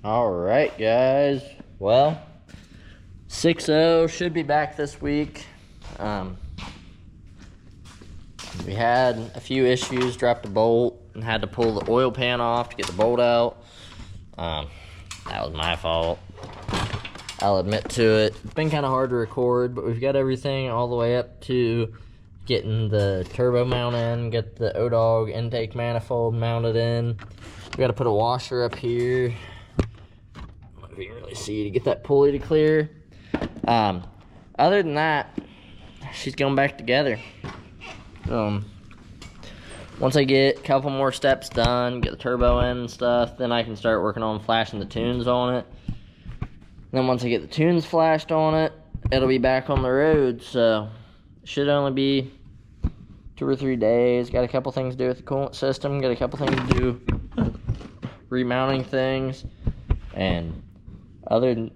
All right, guys. Well, 6.0 should be back this week. We had a few issues, dropped a bolt, and had to pull the oil pan off to get the bolt out. That was my fault. I'll admit to it. It's been kind of hard to record, but we've got everything all the way up to getting the turbo mount in, get the ODOG intake manifold mounted in. We got to put a washer up here. I don't know if you can really see to get that pulley to clear. Other than that, she's going back together. Once I get a couple more steps done, get the turbo in and stuff, then I can start working on flashing the tunes on it. Then once I get the tunes flashed on it, it'll be back on the road. So it should only be 2 or 3 days. Got a couple things to do with the coolant system. Got a couple things to do remounting things. And other than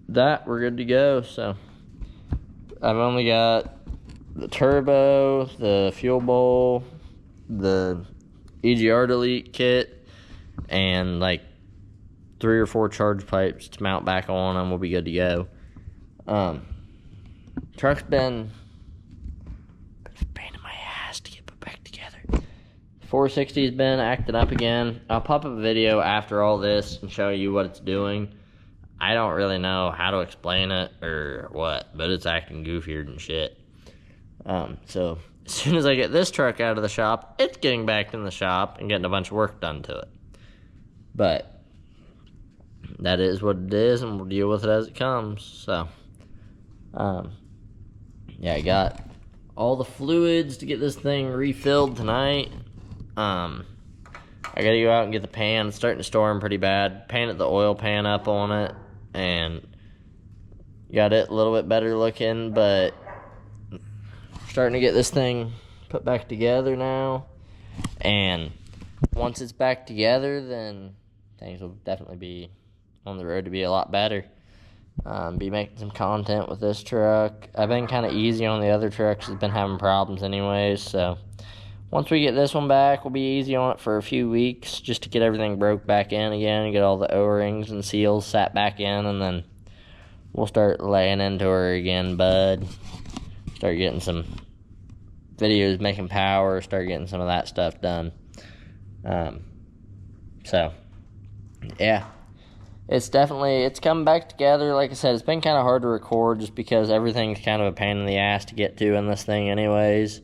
that, we're good to go. So I've only got the turbo, the fuel bowl, the EGR delete kit, and like 3 or 4 charge pipes to mount back on, and we'll be good to go. Truck's been a pain in my ass to get put back together. 460's been acting up again. I'll pop up a video after all this and show you what it's doing. I don't really know how to explain it or what, but it's acting goofier than shit. So as soon as I get this truck out of the shop, it's getting back in the shop and getting a bunch of work done to it. But that is what it is, and we'll deal with it as it comes. So, yeah, I got all the fluids to get this thing refilled tonight. I gotta go out and get the pan. It's starting to storm pretty bad. Painted the oil pan up on it, and got it a little bit better looking, but starting to get this thing put back together now. And once it's back together, then things will definitely be on the road to be a lot better. Be making some content with this truck. I've been kind of easy on the other trucks. It's been having problems anyways, so once we get this one back, we'll be easy on it for a few weeks just to get everything broke back in again and get all the O-rings and seals sat back in, and then we'll start laying into her again, bud. Start getting some videos making power, start getting some of that stuff done. So yeah, it's coming back together. Like I said, it's been kind of hard to record just because everything's kind of a pain in the ass to get to in this thing anyways,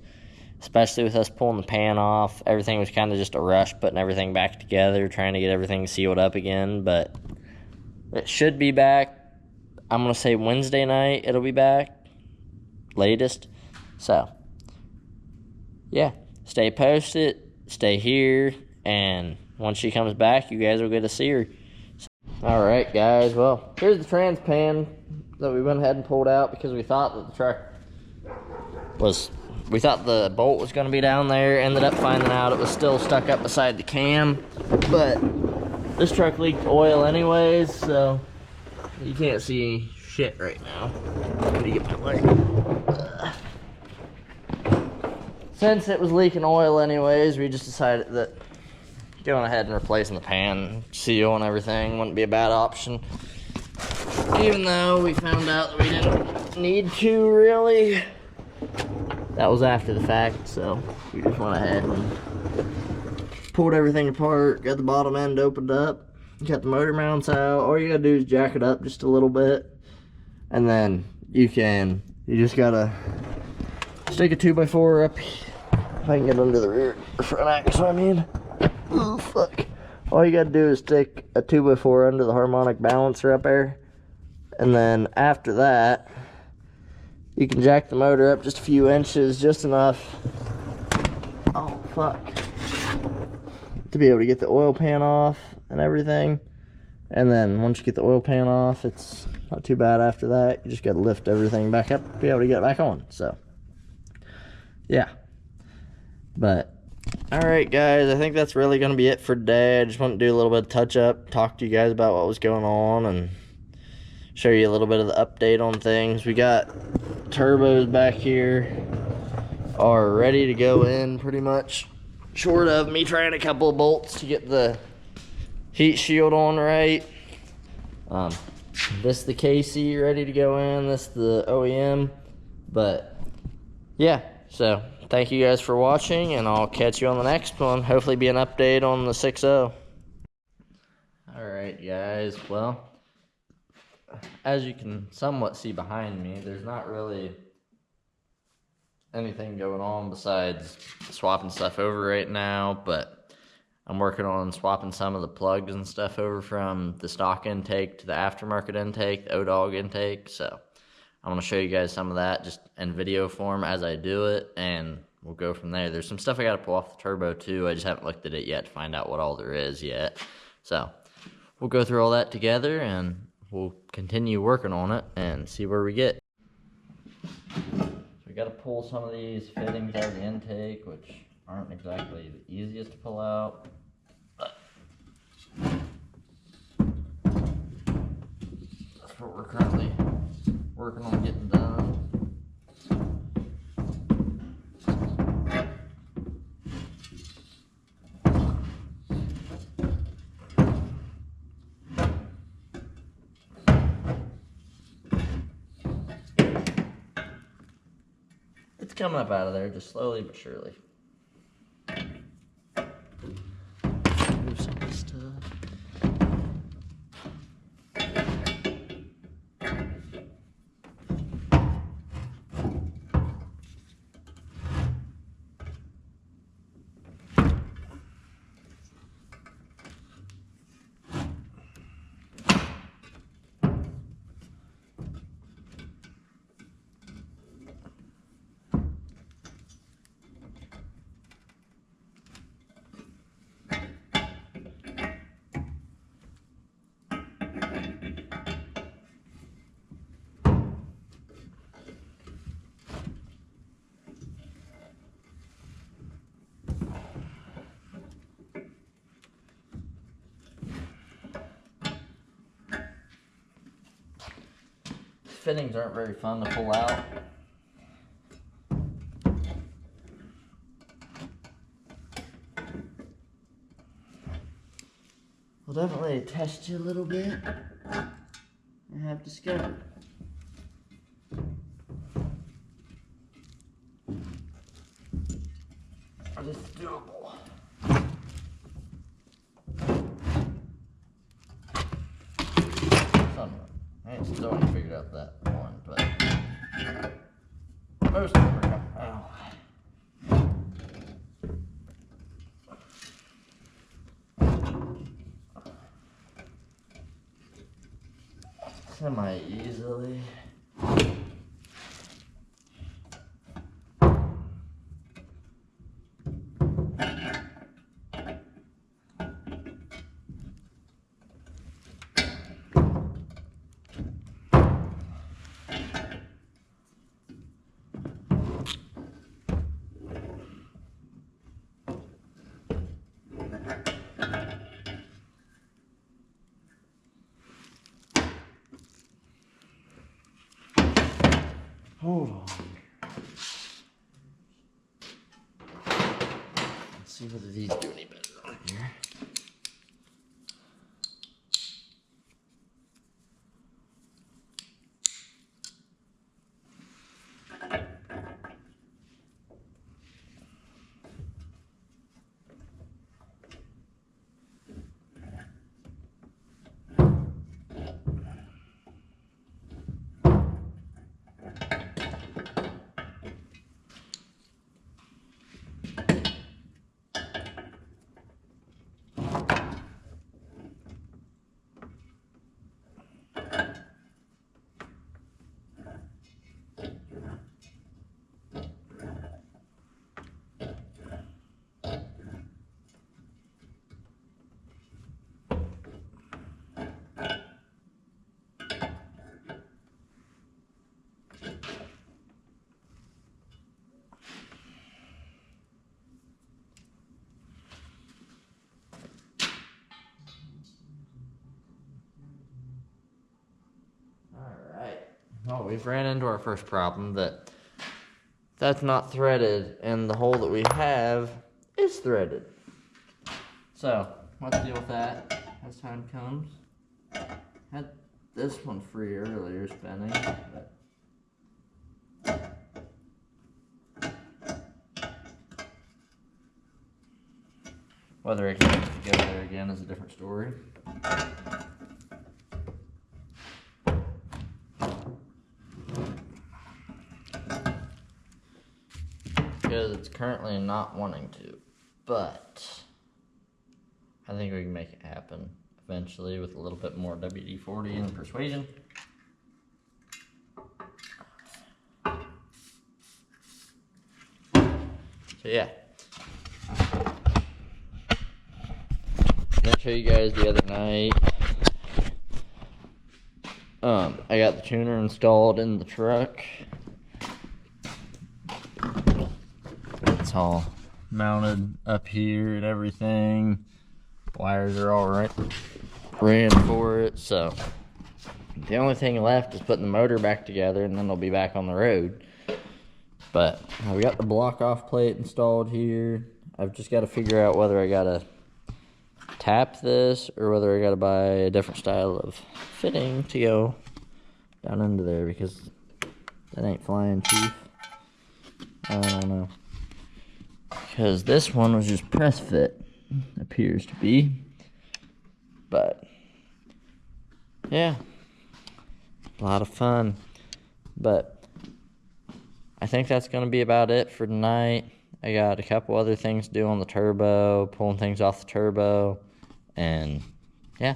especially with us pulling the pan off. Everything was kind of just a rush putting everything back together, trying to get everything sealed up again, but it should be back. I'm going to say Wednesday night it'll be back, latest. So yeah, stay posted, stay here, and once she comes back, you guys will get to see her. Alright guys, well, here's the trans pan that we went ahead and pulled out because we thought that the bolt was going to be down there. Ended up finding out it was still stuck up beside the cam, but this truck leaked oil anyways, so you can't see shit right now. Let me get my light. Since it was leaking oil anyways, we just decided that going ahead and replacing the pan, seal and everything wouldn't be a bad option. Even though we found out that we didn't need to really. That was after the fact, so we just went ahead and pulled everything apart, got the bottom end opened up, got the motor mounts out. All you gotta do is jack it up just a little bit, and then you just gotta stick a 2x4 up. If I can get under the rear front axle, I mean. Oh, fuck. All you gotta do is stick a 2x4 under the harmonic balancer up there. And then after that, you can jack the motor up just a few inches, just enough. Oh, fuck. To be able to get the oil pan off and everything. And then once you get the oil pan off, it's not too bad after that. You just gotta lift everything back up to be able to get it back on. So, yeah. But alright guys, I think that's really going to be it for today. I just want to do a little bit of touch up, talk to you guys about what was going on, and show you a little bit of the update on things. We got turbos back here are ready to go in pretty much, short of me trying a couple of bolts to get the heat shield on right. This the KC ready to go in. This the OEM. But yeah, so thank you guys for watching, and I'll catch you on the next one. Hopefully be an update on the 6.0. Alright guys, well, as you can somewhat see behind me, there's not really anything going on besides swapping stuff over right now, but I'm working on swapping some of the plugs and stuff over from the stock intake to the aftermarket intake, the O-Dog intake, so I'm going to show you guys some of that just in video form as I do it, and we'll go from there. There's some stuff I got to pull off the turbo too. I just haven't looked at it yet to find out what all there is yet. So we'll go through all that together, and we'll continue working on it and see where we get. So we got to pull some of these fittings out of the intake, which aren't exactly the easiest to pull out. But that's what we're currently working on getting done. It's coming up out of there, just slowly but surely. Move some of this stuff. Fittings aren't very fun to pull out. Will definitely test you a little bit, I have discovered. This is doable. I ain't still haven't figured out that one, but most of them are coming. Semi-easily. Hold on. Let's see whether these do any better on here. Oh, we've ran into our first problem that's not threaded, and the hole that we have is threaded. So, let's deal with that as time comes. Had this one free earlier spinning, but whether it can go there again is a different story. Because it's currently not wanting to, but I think we can make it happen eventually with a little bit more WD-40 and persuasion. So yeah, I'll show you guys the other night. I got the tuner installed in the truck. It's all mounted up here and everything. Wires are all right, ran for it. So the only thing left is putting the motor back together, and then it'll be back on the road. But we got the block off plate installed here. I've just got to figure out whether I gotta tap this or whether I gotta buy a different style of fitting to go down into there, because that ain't flying, Chief. I don't know. Because this one was just press fit, appears to be. But yeah, a lot of fun. But I think that's going to be about it for tonight. I got a couple other things to do on the turbo, pulling things off the turbo, and yeah.